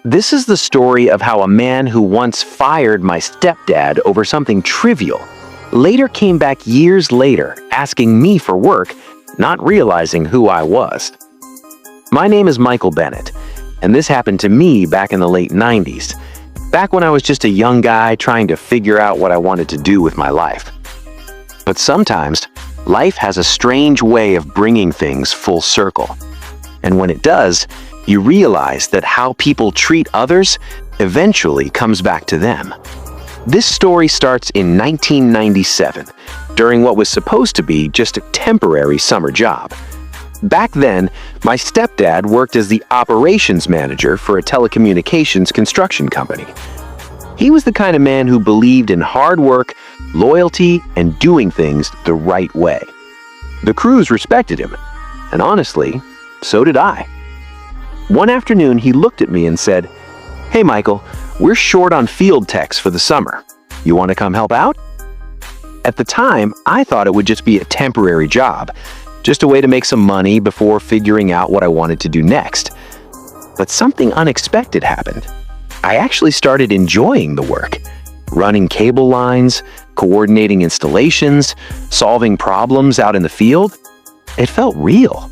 This is the story of how a man who once fired my stepdad over something trivial later came back years later asking me for work, not realizing who I was. My name is Michael Bennett, and this happened to me back in the late 90s, back when I was just a young guy trying to figure out what I wanted to do with my life. But sometimes, life has a strange way of bringing things full circle. And when it does, you realize that how people treat others eventually comes back to them. This story starts in 1997, during what was supposed to be just a temporary summer job. Back then, my stepdad worked as the operations manager for a telecommunications construction company. He was the kind of man who believed in hard work, loyalty, and doing things the right way. The crews respected him, and honestly, so did I. One afternoon, he looked at me and said, "Hey Michael, we're short on field techs for the summer. You want to come help out?" At the time, I thought it would just be a temporary job, just a way to make some money before figuring out what I wanted to do next. But something unexpected happened. I actually started enjoying the work. Running cable lines, coordinating installations, solving problems out in the field. It felt real.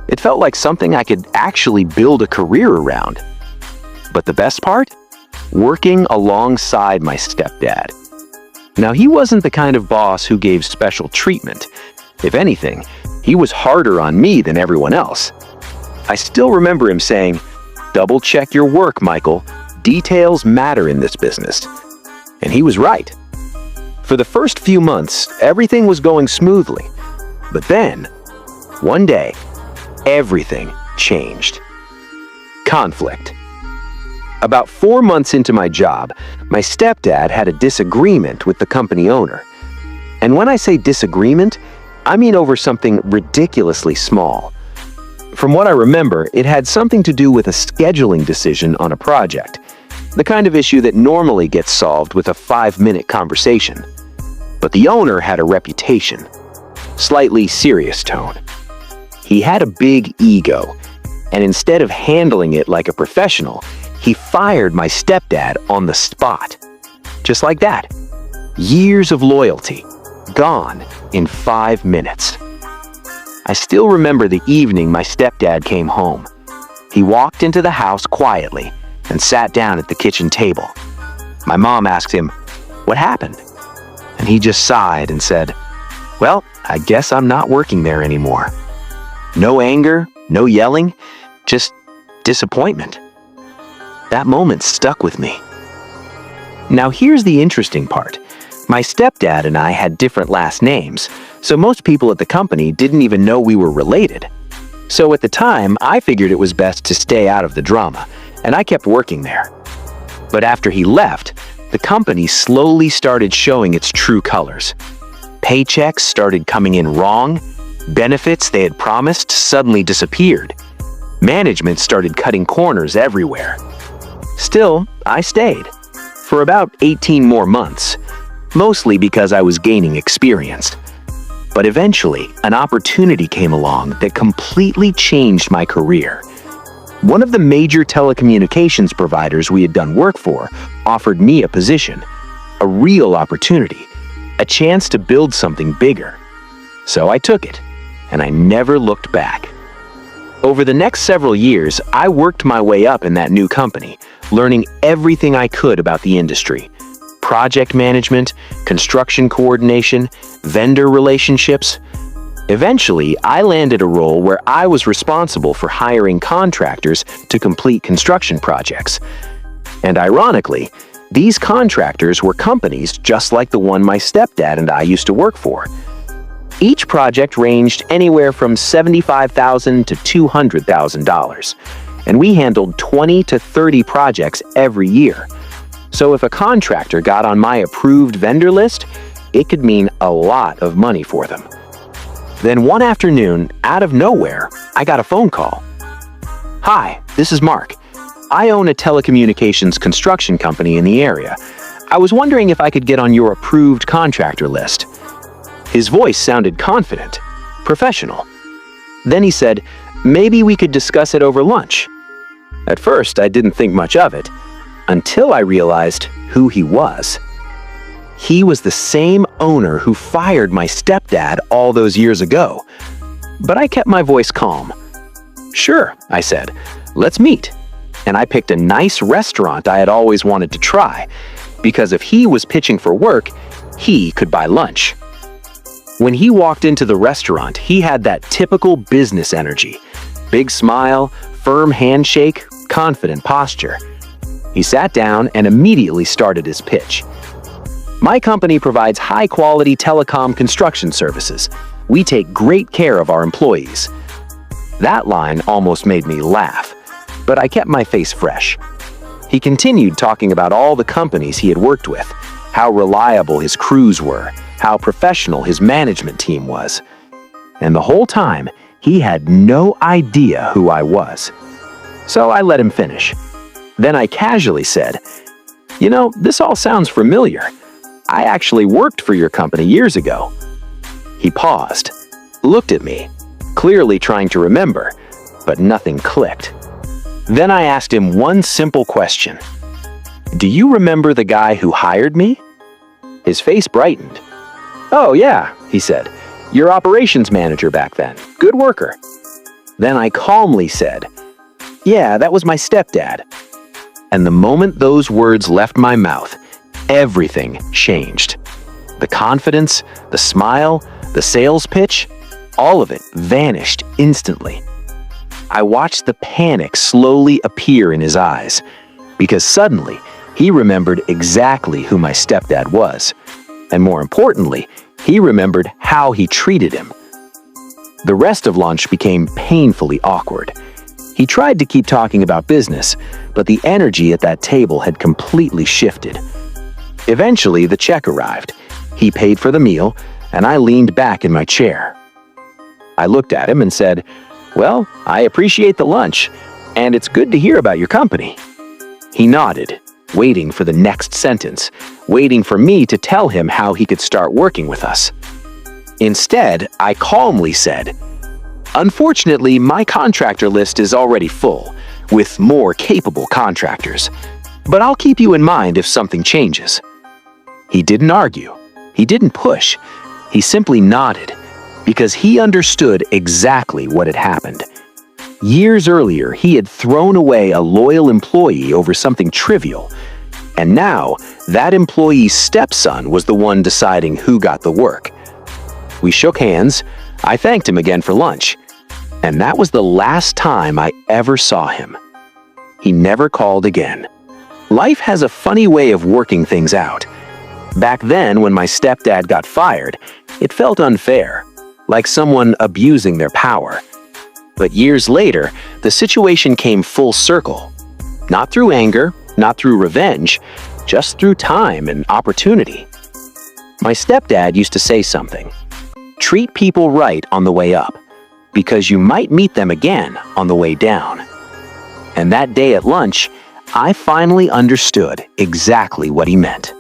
It felt like something I could actually build a career around. But the best part? Working alongside my stepdad. Now, he wasn't the kind of boss who gave special treatment. If anything, he was harder on me than everyone else. I still remember him saying, "Double check your work, Michael. Details matter in this business." And he was right. For the first few months, everything was going smoothly. But then, one day, everything changed. Conflict. About 4 months into my job, my stepdad had a disagreement with the company owner. And when I say disagreement, I mean over something ridiculously small. From what I remember, it had something to do with a scheduling decision on a project, the kind of issue that normally gets solved with a 5-minute conversation. But the owner had a reputation, slightly serious tone. He had a big ego, and instead of handling it like a professional, he fired my stepdad on the spot. Just like that. Years of loyalty, gone in 5 minutes. I still remember the evening my stepdad came home. He walked into the house quietly and sat down at the kitchen table. My mom asked him, "What happened?" And he just sighed and said, "Well, I guess I'm not working there anymore." No anger, no yelling, just disappointment. That moment stuck with me. Now here's the interesting part. My stepdad and I had different last names, so most people at the company didn't even know we were related. So at the time, I figured it was best to stay out of the drama, and I kept working there. But after he left, the company slowly started showing its true colors. Paychecks started coming in wrong. Benefits they had promised suddenly disappeared. Management started cutting corners everywhere. Still, I stayed for about 18 more months, mostly because I was gaining experience. But eventually, an opportunity came along that completely changed my career. One of the major telecommunications providers we had done work for offered me a position, a real opportunity, a chance to build something bigger. So I took it, and I never looked back. Over the next several years, I worked my way up in that new company, learning everything I could about the industry. Project management, construction coordination, vendor relationships. Eventually, I landed a role where I was responsible for hiring contractors to complete construction projects. And ironically, these contractors were companies just like the one my stepdad and I used to work for. Each project ranged anywhere from $75,000 to $200,000, and we handled 20 to 30 projects every year. So if a contractor got on my approved vendor list, it could mean a lot of money for them. Then one afternoon, out of nowhere, I got a phone call. "Hi, this is Mark. I own a telecommunications construction company in the area. I was wondering if I could get on your approved contractor list." His voice sounded confident, professional. Then he said, "Maybe we could discuss it over lunch." At first, I didn't think much of it, until I realized who he was. He was the same owner who fired my stepdad all those years ago. But I kept my voice calm. "Sure," I said, "let's meet." And I picked a nice restaurant I had always wanted to try, because if he was pitching for work, he could buy lunch. When he walked into the restaurant, he had that typical business energy. Big smile, firm handshake, confident posture. He sat down and immediately started his pitch. "My company provides high-quality telecom construction services. We take great care of our employees." That line almost made me laugh, but I kept my face fresh. He continued talking about all the companies he had worked with, how reliable his crews were, how professional his management team was. And the whole time, he had no idea who I was. So I let him finish. Then I casually said, "You know, this all sounds familiar. I actually worked for your company years ago." He paused, looked at me, clearly trying to remember, but nothing clicked. Then I asked him one simple question. "Do you remember the guy who hired me?" His face brightened. "Oh yeah," he said. "Your operations manager back then. Good worker." Then I calmly said, "Yeah, that was my stepdad." And the moment those words left my mouth, everything changed. The confidence, the smile, the sales pitch, all of it vanished instantly. I watched the panic slowly appear in his eyes, because suddenly he remembered exactly who my stepdad was. And more importantly, he remembered how he treated him. The rest of lunch became painfully awkward. He tried to keep talking about business, but the energy at that table had completely shifted. Eventually, the check arrived. He paid for the meal, and I leaned back in my chair. I looked at him and said, "Well, I appreciate the lunch, and it's good to hear about your company." He nodded, waiting for the next sentence, waiting for me to tell him how he could start working with us. Instead, I calmly said, "Unfortunately, my contractor list is already full, with more capable contractors. But I'll keep you in mind if something changes." He didn't argue. He didn't push. He simply nodded, because he understood exactly what had happened. Years earlier, he had thrown away a loyal employee over something trivial, and now that employee's stepson was the one deciding who got the work. We shook hands. I thanked him again for lunch, and that was the last time I ever saw him. He never called again. Life has a funny way of working things out. Back then, when my stepdad got fired, it felt unfair, like someone abusing their power. But years later, the situation came full circle. Not through anger, not through revenge, just through time and opportunity. My stepdad used to say something. Treat people right on the way up, because you might meet them again on the way down. And that day at lunch, I finally understood exactly what he meant.